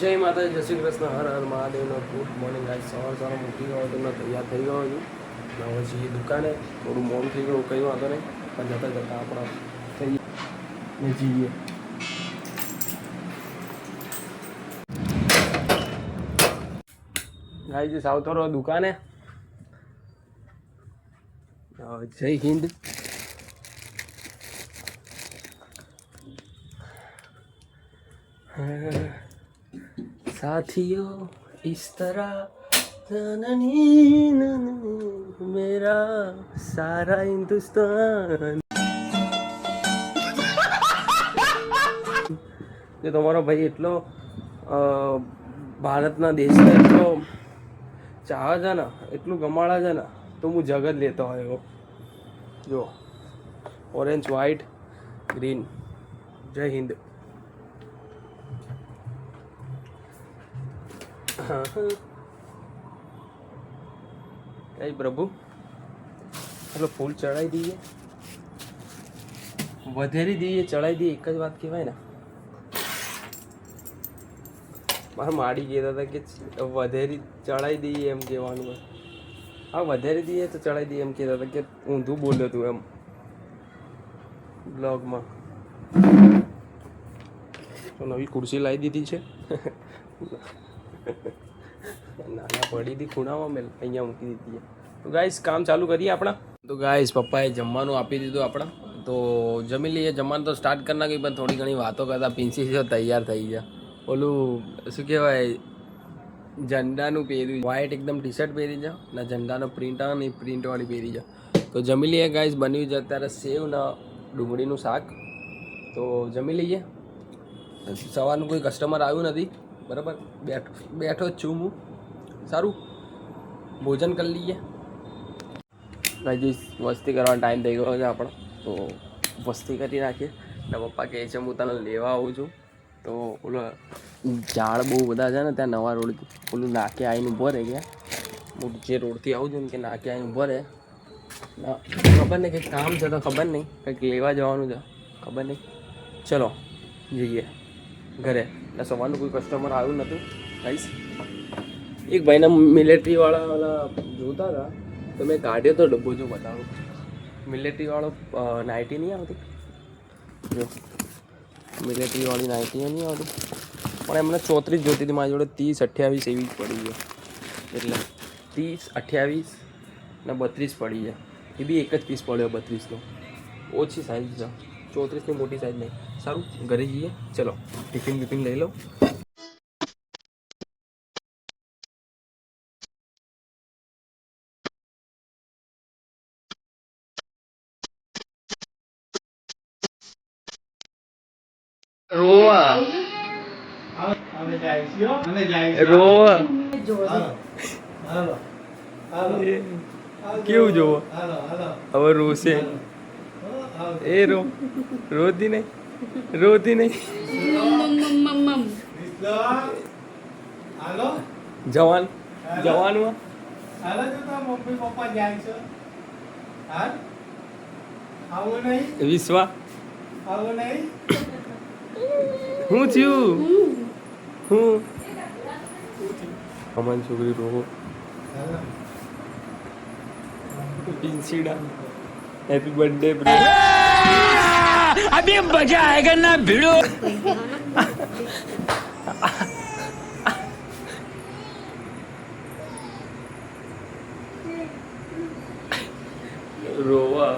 જય માતા, જય શ્રી કૃષ્ણ, હર હર મહાદેવનો ગુડ મોર્નિંગ. આજ સવાર મૂકી ગયો હતો, તૈયાર થઈ ગયો છું. હવે છીએ દુકાને. થોડું મોડું થઈ ગયું, કંઈ વાંધો નહીં, પણ જતાં જતાં આપણા થઈ ને જઈએ. ગાઈજી સાવથરો દુકાને. જય હિન્દ. साथियों इस तरह मेरा सारा हिंदुस्तान. જો તમારો ભાઈ એટલો ભારતના દેશને એટલો ચાહે છે ને, એટલું ગમાડે છે ને, તો હું જગત લેતો હોય. જો ઓરેન્જ, વ્હાઈટ, ગ્રીન. જય હિન્દ. કઈ પ્રભુ, એટલે ફૂલ ચડાવી દઈએ, વધેરી દઈએ, ચડાવી દઈએ, એક જ વાત કહેવાય ને. મારા માડી કહેતા હતા કે વધેરી ચડાવી દઈએ એમ કહેવાનું હોય. હા, વધેરી દઈએ તો ચડાવી દઈએ એમ કહેતા હતા, કે ઊંધું બોલ્યો હતું એમ બ્લોગમાં. તો નવી ખુરશી લાવી દીધી છે. નાના પડી હતી ખૂણામાં, મેં અહીંયા મૂકી દીધી છે. તો ગાઈસ કામ ચાલુ કરીએ આપણા. તો ગાઈસ પપ્પાએ જમવાનું આપી દીધું આપણા, તો જમી લઈએ. જમવાનું તો સ્ટાર્ટ કરી નાખ્યું, પણ થોડી ઘણી વાતો કરતા પિન્સી જો તૈયાર થઈ ગયા. ઓલું શું કહેવાય, ઝંડાનું પહેર્યું, વ્હાઈટ એકદમ ટી શર્ટ પહેરી જાઓ ને ઝંડાનો પ્રિન્ટ આવે ને એ પ્રિન્ટવાળી પહેરી જાઓ. તો જમી લઈએ ગાઈસ. બન્યું છે અત્યારે સેવ ને ડુંગળીનું શાક. તો જમી લઈએ. સવારનું કોઈ કસ્ટમર આવ્યું નથી, બરાબર. બેઠો જ છું હું. સારું, ભોજન કરી લઈએ. ગાઈસ મસ્તી કરવાનો ટાઈમ થઈ ગયો છે આપણો, તો મસ્તી કરી નાખીએ. ને પપ્પા કહે છે હું તને લેવા આવું છું. તો ઓલો ઝાડ બહુ બધા છે ને ત્યાં નવા રોડ, ઓલું નાકે આવીને ઊભો રહે ગયા. હું જે રોડથી આવું છું ને કે નાકે આવીને ઊભો રહે. ખબર નહીં કંઈક કામ છે, તો ખબર નહીં કંઈક લેવા જવાનું છે, ખબર નહીં. ચલો જઈએ ઘરે. એટલે સવારનું કોઈ કસ્ટમર આવ્યું નહોતું ગાઈસ. એક ભાઈના મિલિટરીવાળા ઓલા જોતા હતા, તો મેં કાઢ્યો તો ડબ્બો. જો બતાવું, મિલિટરીવાળો નાઇટી નહીં આવતી, જો મિલિટરીવાળી નાઇટી નહીં આવતી, પણ એમને 34 જોતી હતી. મારી જોડે 30, 28 એવી જ પડી છે. એટલે 30, 28 ને 32 પડી છે. એ બી એક જ પીસ પડ્યો 32નો. ઓછી સાઇઝ છે, 34ની મોટી સાઇઝ નહીં. સારું, ઘરે જઈએ. ચલો ટિફિન બિફિન લઈ લો. રોવા રોવા કેવું જોવો હવે રોશે. એ રોતી નહીં, રોતી નહીં. જવાન જવાનમાં વિશ્વા હું થયું, હું અમન છોકરી રોવો. પિંસીડા હેપી બर्थडे બ્રો. અભી મજા આયેગા ના ભીડો. રોવા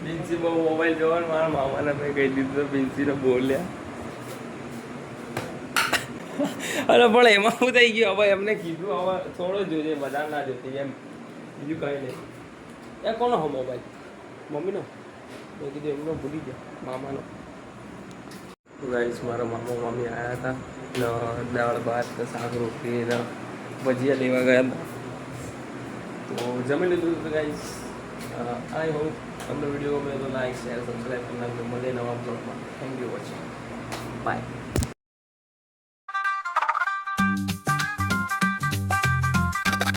પિન્સી બહુ મોબાઈલ જોવાનું. મારા મામાને મેં કહી દીધું, પિન્સીને બોલ્યા. અરે પણ એમાં શું થઈ ગયું, હવે એમને કીધું હવે થોડો જોજે, બધા ના જોતી એમ, બીજું કંઈ નહીં. એ કોનો હો મોબાઈલ? મમ્મીનો? મેં કીધું એમનો ભૂલી ગયા, મામાનો. ગાઈસ મારા મામા મામી આવ્યા હતા, દાળ ભાત ને શાક રોટલી ને ભજીયા લેવા ગયા હતા. તો જમી લીધું હતું ગાઈસ. આઈ હોપ તમને વિડીયો ગમે તો લાઈક, શેર, સબસ્ક્રાઈબ કરી નાખજો. મળીએ નવા બ્લોગમાં. Thank you watching. બાય.